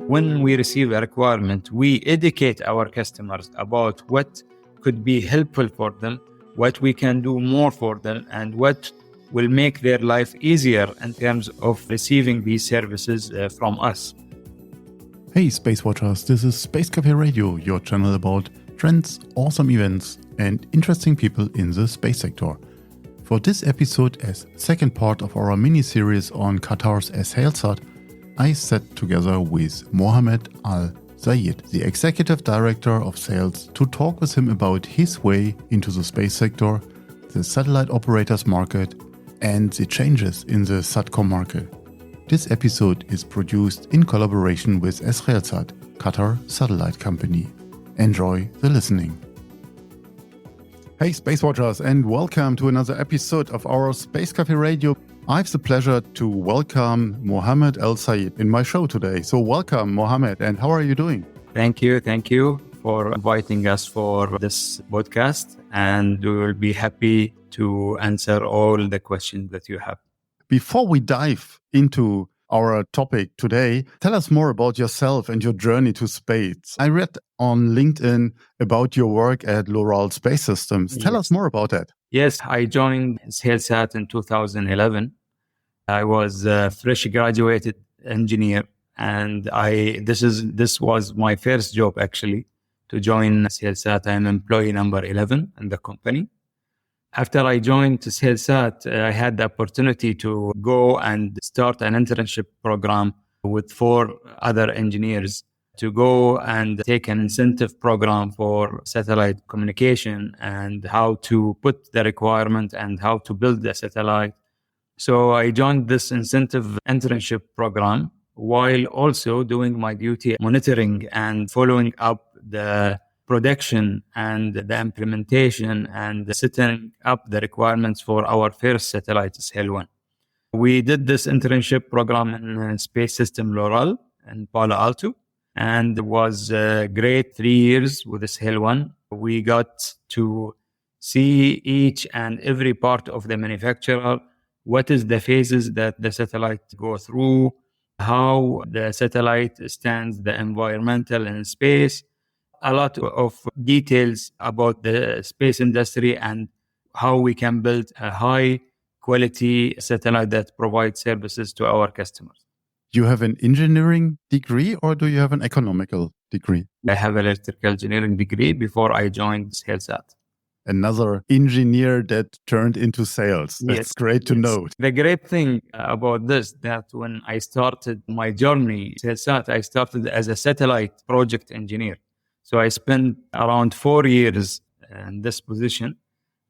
When we receive a requirement, we educate our customers about what could be helpful for them, what we can do more for them, and what will make their life easier in terms of receiving these services from us. Hey SpaceWatchers, this is Space Café Radio, your channel about trends, awesome events and interesting people in the space sector. For this episode, as second part of our mini-series on Qatar's EshailSat, I sat together with Mohamed Al-Zayed, the Executive Director of Sales, to talk with him about his way into the space sector, the satellite operators market, and the changes in the SATCOM market. This episode is produced in collaboration with EshailSat, Qatar satellite company. Enjoy the listening. Hey SpaceWatchers, and welcome to another episode of our Space Café Radio. I have the pleasure to welcome Mohamed Al-Zayed in my show today. So welcome, Mohamed, and how are you doing? Thank you for inviting us for this podcast, and we will be happy to answer all the questions that you have. Before we dive into our topic today, tell us more about yourself and your journey to space. I read on LinkedIn about your work at Loral Space Systems. Tell us more about that. Yes, I joined EshailSat in 2011. I was a fresh graduated engineer, and this was my first job actually to join EshailSat. I'm employee number 11 in the company. After I joined EshailSat, I had the opportunity to go and start an internship program with 4 other engineers to go and take an incentive program for satellite communication and how to put the requirement and how to build the satellite. So I joined this incentive internship program while also doing my duty monitoring and following up the production and the implementation and setting up the requirements for our first satellite, EshailSat. We did this internship program in Space System Loral in Palo Alto, and it was a great 3 years with EshailSat. We got to see each and every part of the manufacturer, what is the phases that the satellite go through, how the satellite stands, the environmental and space, a lot of details about the space industry and how we can build a high quality satellite that provides services to our customers. You have an engineering degree or do you have an economical degree? I have an electrical engineering degree before I joined EshailSat. Another engineer that turned into sales. That's great to know. The great thing about this, that when I started my journey at EshailSat, I started as a satellite project engineer. So I spent around 4 years in this position.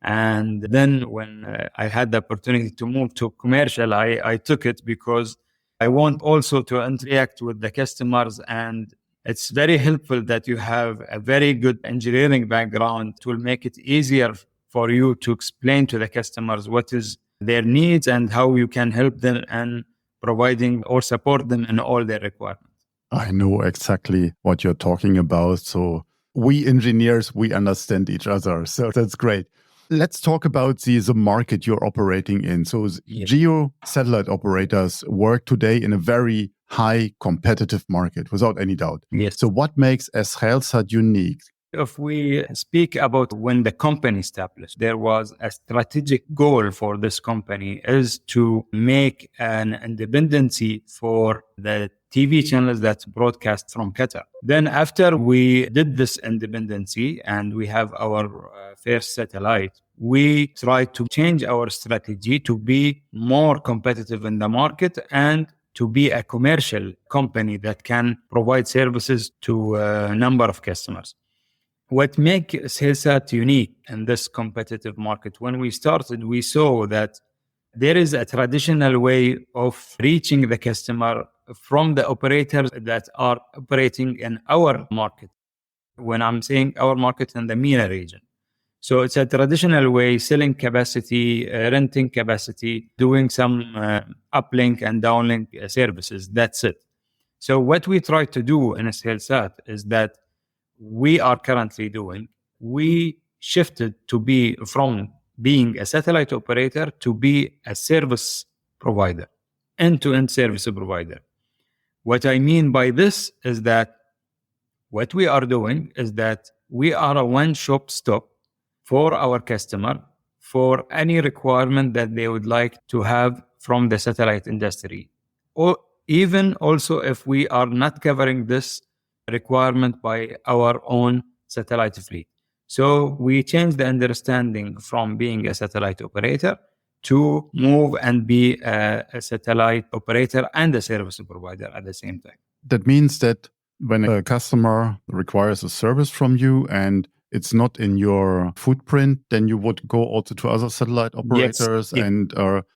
And then when I had the opportunity to move to commercial, I took it because I want also to interact with the customers, and it's very helpful that you have a very good engineering background. It will make it easier for you to explain to the customers what is their needs and how you can help them and providing or support them in all their requirements. I know exactly what you're talking about. So we engineers, we understand each other. So that's great. Let's talk about the market you're operating in. So geo satellite operators work today in a very high competitive market, without any doubt. Yes. So what makes EshailSat unique? If we speak about when the company established, there was a strategic goal for this company is to make an independency for the TV channels that broadcast from Qatar. Then after we did this independency and we have our first satellite, we tried to change our strategy to be more competitive in the market and to be a commercial company that can provide services to a number of customers. What makes EshailSat unique in this competitive market, when we started, we saw that there is a traditional way of reaching the customer from the operators that are operating in our market. When I'm saying our market, in the MENA region. So it's a traditional way, selling capacity, renting capacity, doing some uplink and downlink services. That's it. So what we try to do in EshailSat is that we are currently doing, we shifted to be from being a satellite operator to be a service provider, end-to-end service provider. What I mean by this is that what we are doing is that we are a one-stop stop for our customer for any requirement that they would like to have from the satellite industry. Or even also if we are not covering this requirement by our own satellite fleet. So we change the understanding from being a satellite operator to move and be a satellite operator and a service provider at the same time. That means that when a customer requires a service from you and it's not in your footprint, then you would go also to other satellite operators and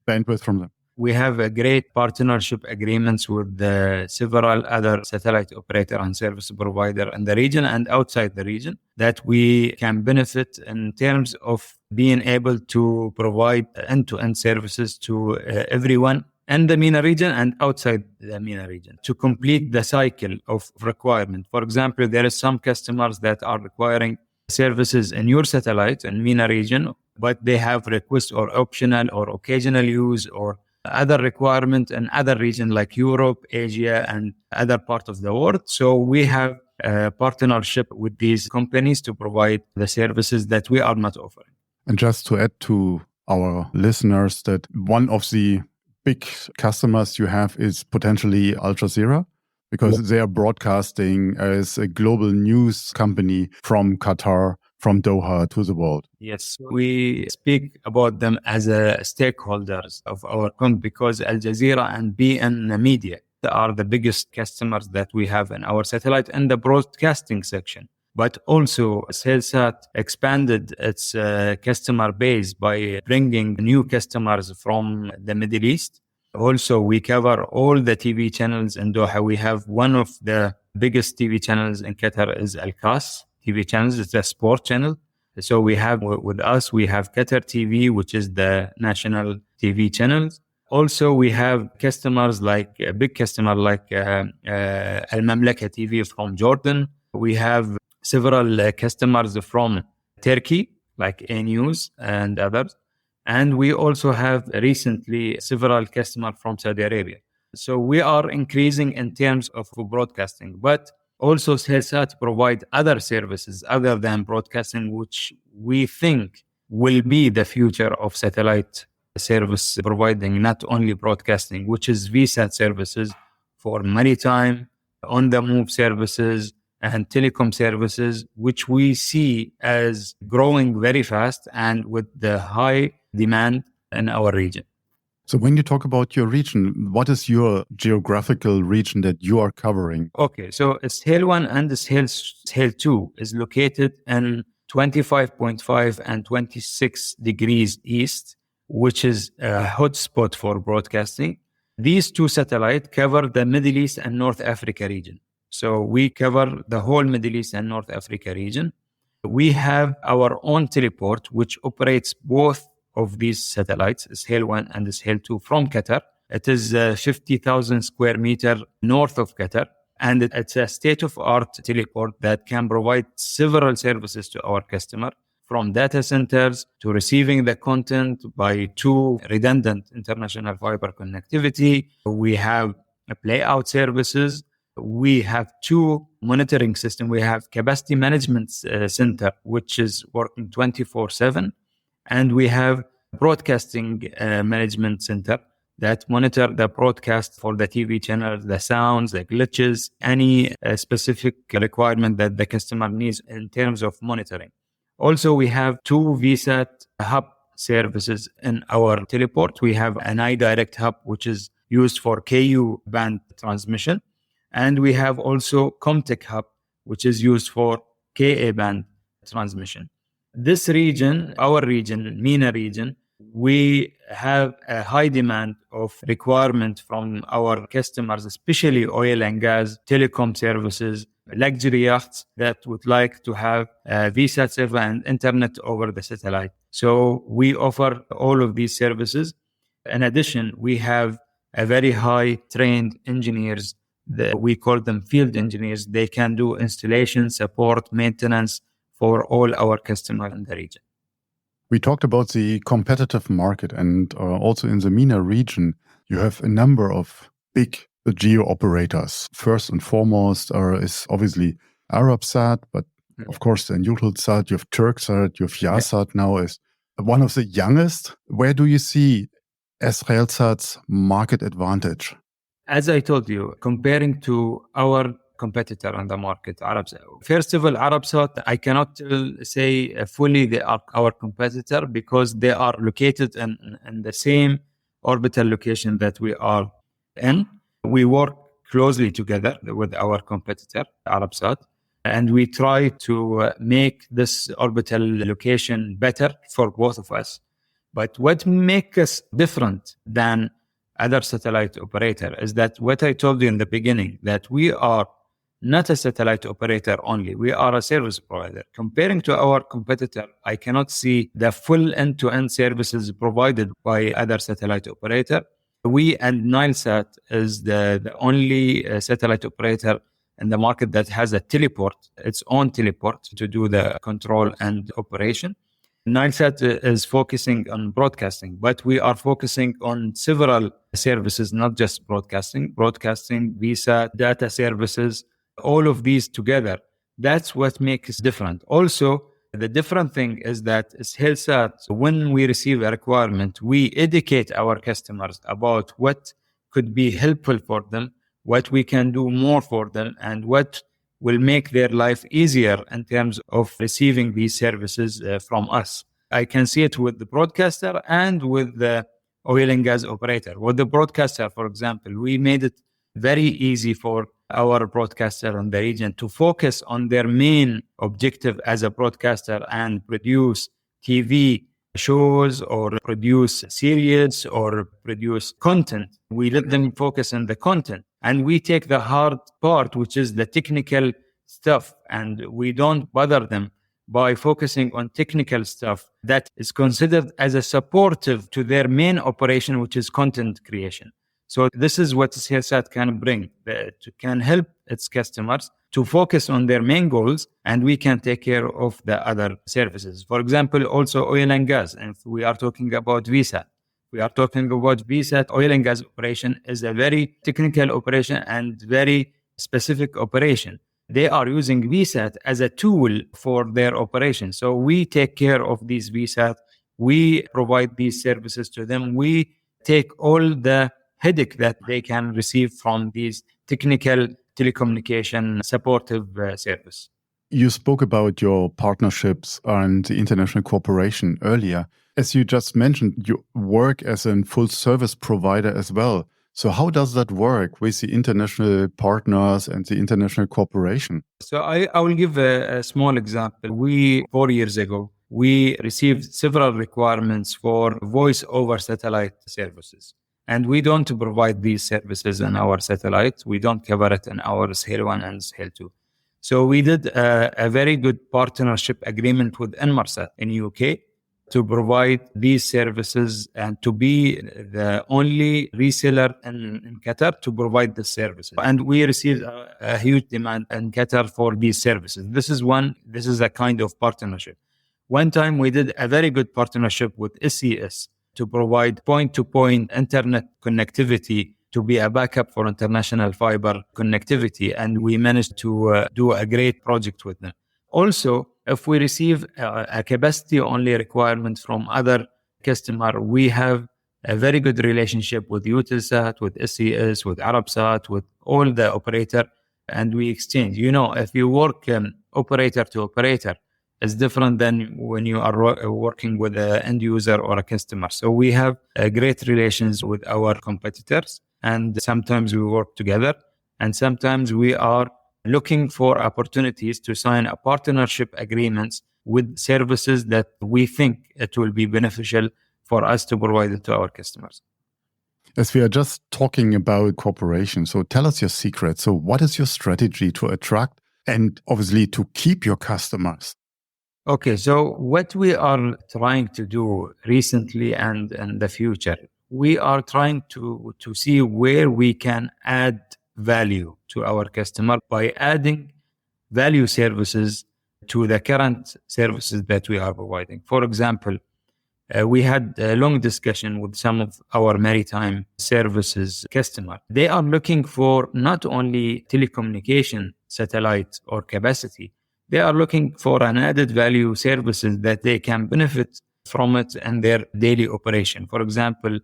bandwidth from them. We have a great partnership agreements with several other satellite operator and service provider in the region and outside the region that we can benefit in terms of being able to provide end-to-end services to everyone in the MENA region and outside the MENA region to complete the cycle of requirement. For example, there are some customers that are requiring services in your satellite in MENA region, but they have request or optional or occasional use or other requirement in other regions like Europe, Asia, and other parts of the world. So we have a partnership with these companies to provide the services that we are not offering. And just to add to our listeners that one of the big customers you have is potentially Al Jazeera, because they are broadcasting as a global news company from Qatar, from Doha to the world. Yes, we speak about them as stakeholders of our company because Al Jazeera and BN Media are the biggest customers that we have in our satellite and the broadcasting section. But also, EshailSat expanded its customer base by bringing new customers from the Middle East. Also, we cover all the TV channels in Doha. We have one of the biggest TV channels in Qatar is Al-Qas TV channels. It's a sport channel. So we have with us, we have Qatar TV, which is the national TV channels. Also, we have customers like a big customer like Al-Mamlaka TV from Jordan. We have several customers from Turkey, like A News and others. And we also have recently several customers from Saudi Arabia. So we are increasing in terms of broadcasting, but also EshailSat provide other services other than broadcasting, which we think will be the future of satellite service providing, not only broadcasting, which is VSAT services for maritime, on-the-move services, and telecom services, which we see as growing very fast and with the high demand in our region. So when you talk about your region, what is your geographical region that you are covering? Okay, so Eshail 1 and Eshail 2 is located in 25.5 and 26 degrees east, which is a hotspot for broadcasting. These two satellites cover the Middle East and North Africa region. So we cover the whole Middle East and North Africa region. We have our own teleport, which operates both of these satellites, Eshail 1 and Eshail 2 from Qatar. It is 50,000 square meters north of Qatar. And it's a state-of-art teleport that can provide several services to our customer, from data centers to receiving the content by two redundant international fiber connectivity. We have play-out services. We have two monitoring systems. We have capacity management center, which is working 24/7. And we have broadcasting management center that monitor the broadcast for the TV channel, the sounds, the glitches, any specific requirement that the customer needs in terms of monitoring. Also, we have two VSAT hub services in our teleport. We have an iDirect hub, which is used for KU band transmission. And we have also Comtech hub, which is used for KA band transmission. This region, our region, MENA region, we have a high demand of requirement from our customers, especially oil and gas, telecom services, luxury yachts that would like to have a VSAT server and internet over the satellite. So we offer all of these services. In addition, we have a very high trained engineers. We call them field engineers. They can do installation, support, maintenance for all our customers in the region. We talked about the competitive market, and also in the MENA region, you have a number of big the geo operators. First and foremost is obviously EshailSat, but of course then EutelsSat, you have TurkSat, you have Yahsat now is one of the youngest. Where do you see EshailSat's market advantage? As I told you, comparing to our competitor on the market, EshailSat. First of all, EshailSat, I cannot say fully they are our competitor because they are located in the same orbital location that we are in. We work closely together with our competitor, EshailSat, and we try to make this orbital location better for both of us. But what makes us different than other satellite operator is that what I told you in the beginning, that we are not a satellite operator only, we are a service provider. Comparing to our competitor, I cannot see the full end-to-end services provided by other satellite operator. We and EshailSat is the only satellite operator in the market that has a teleport, its own teleport to do the control and operation. EshailSat is focusing on broadcasting, but we are focusing on several services, not just broadcasting, VSAT, data services, all of these together. That's what makes us different. Also, the different thing is that EshailSat, when we receive a requirement, we educate our customers about what could be helpful for them, what we can do more for them, and what will make their life easier in terms of receiving these services from us. I can see it with the broadcaster and with the oil and gas operator. With the broadcaster, for example, we made it very easy for our broadcaster in the region to focus on their main objective as a broadcaster and produce TV shows or produce series or produce content. We let them focus on the content, and we take the hard part, which is the technical stuff, and we don't bother them by focusing on technical stuff that is considered as a supportive to their main operation, which is content creation. So this is what EshailSat can bring, can help its customers to focus on their main goals, and we can take care of the other services. For example, also oil and gas. And if we are talking about VSAT, oil and gas operation is a very technical operation and very specific operation. They are using VSAT as a tool for their operation. So we take care of these VSAT. We provide these services to them. We take all the headache that they can receive from these technical telecommunication supportive service. You spoke about your partnerships and the international cooperation earlier. As you just mentioned, you work as a full service provider as well. So how does that work with the international partners and the international cooperation? So I will give a small example. 4 years ago, we received several requirements for voice over satellite services. And we don't provide these services in our satellite. We don't cover it in our ShailSat 1 and ShailSat 2. So we did a very good partnership agreement with Inmarsat in UK to provide these services and to be the only reseller in Qatar to provide the services. And we received a huge demand in Qatar for these services. This is a kind of partnership. One time we did a very good partnership with SES to provide point-to-point internet connectivity to be a backup for international fiber connectivity. And we managed to do a great project with them. Also, if we receive a capacity-only requirement from other customer, we have a very good relationship with EutelsSat, with SES, with EshailSat, with all the operator, and we exchange. If you work operator to operator, it's different than when you are working with an end user or a customer. So we have great relations with our competitors, and sometimes we work together, and sometimes we are looking for opportunities to sign a partnership agreements with services that we think it will be beneficial for us to provide it to our customers. As we are just talking about cooperation, so tell us your secret. So what is your strategy to attract and obviously to keep your customers? Okay, so what we are trying to do recently and in the future, we are trying to see where we can add value to our customer by adding value services to the current services that we are providing. For example, We had a long discussion with some of our maritime services customers. They are looking for not only telecommunication satellite or capacity, they are looking for an added value services that they can benefit from it in their daily operation. For example,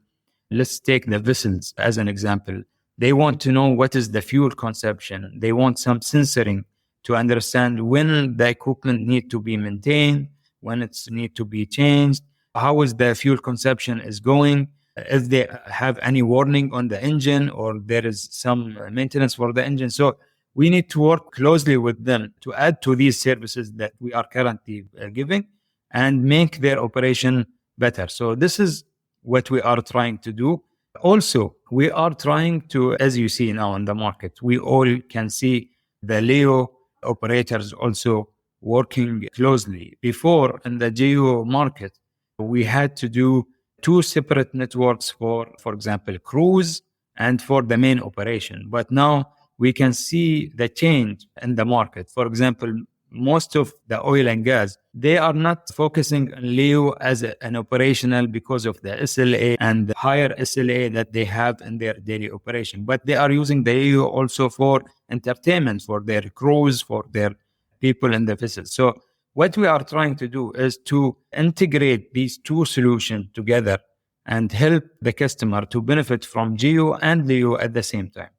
let's take the vessels as an example. They want to know what is the fuel consumption. They want some sensoring to understand when the equipment need to be maintained, when it's need to be changed, how is the fuel consumption is going, if they have any warning on the engine or there is some maintenance for the engine. So we need to work closely with them to add to these services that we are currently giving and make their operation better. So this is what we are trying to do. Also, we are trying to, as you see now in the market, we all can see the LEO operators also working closely. Before in the GEO market, we had to do two separate networks for example, cruise and for the main operation. But now we can see the change in the market. For example, most of the oil and gas, they are not focusing on LEO as an operational because of the SLA and the higher SLA that they have in their daily operation. But they are using the LEO also for entertainment, for their crews, for their people in the vessels. So what we are trying to do is to integrate these two solutions together and help the customer to benefit from GEO and LEO at the same time.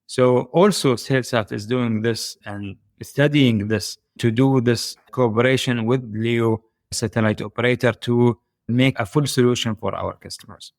So also EshailSat is doing this and studying this to do this cooperation with LEO satellite operator to make a full solution for our customers.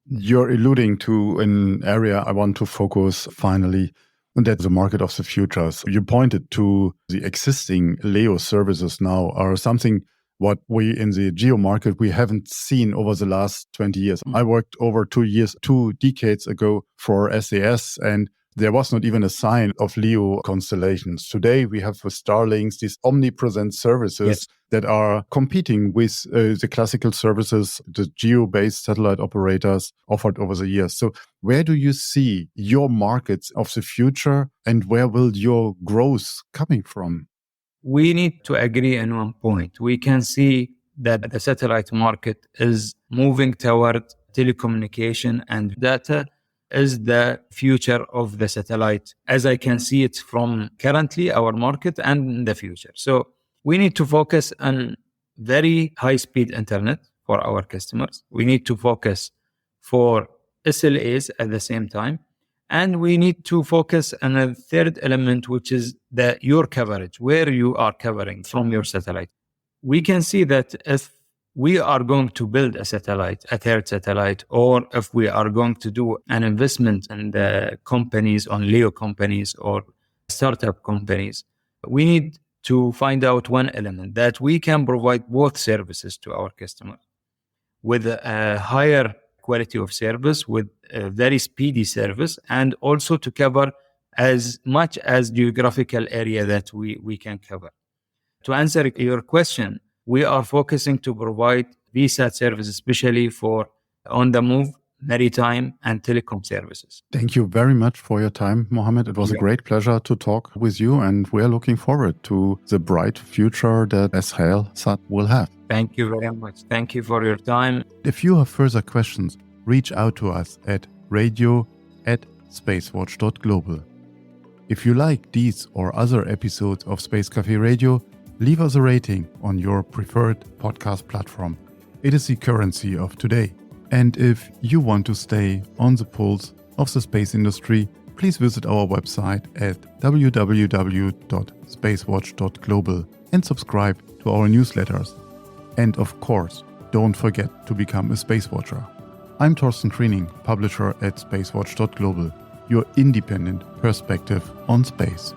You're alluding to an area I want to focus finally, and that's the market of the future. So you pointed to the existing LEO services now are something what we in the GEO market, we haven't seen over the last 20 years. I worked over 2 decades ago for SAS, and there was not even a sign of LEO constellations. Today, we have with Starlinks these omnipresent services that are competing with the classical services, the geo-based satellite operators offered over the years. So where do you see your markets of the future and where will your growth coming from? We need to agree on one point. We can see that the satellite market is moving toward telecommunication and data is the future of the satellite, as I can see it from currently our market and in the future. So we need to focus on very high-speed internet for our customers. We need to focus for SLAs at the same time. And we need to focus on a third element, which is your coverage, where you are covering from your satellite. We can see that if we are going to build a satellite, a third satellite, or if we are going to do an investment in the companies, on LEO companies or startup companies, we need to find out one element that we can provide both services to our customers with a higher quality of service, with a very speedy service, and also to cover as much as geographical area that we can cover. To answer your question, we are focusing to provide VSAT services, especially for on-the-move, maritime, and telecom services. Thank you very much for your time, Mohamed. It was a great pleasure to talk with you, and we're looking forward to the bright future that EshailSat will have. Thank you very much. Thank you for your time. If you have further questions, reach out to us at radio@SpaceWatch.Global. If you like these or other episodes of Space Café Radio, leave us a rating on your preferred podcast platform. It is the currency of today. And if you want to stay on the pulse of the space industry, please visit our website at www.SpaceWatch.Global and subscribe to our newsletters. And of course, don't forget to become a Space Watcher. I'm Thorsten Kriening, publisher at SpaceWatch.Global, your independent perspective on space.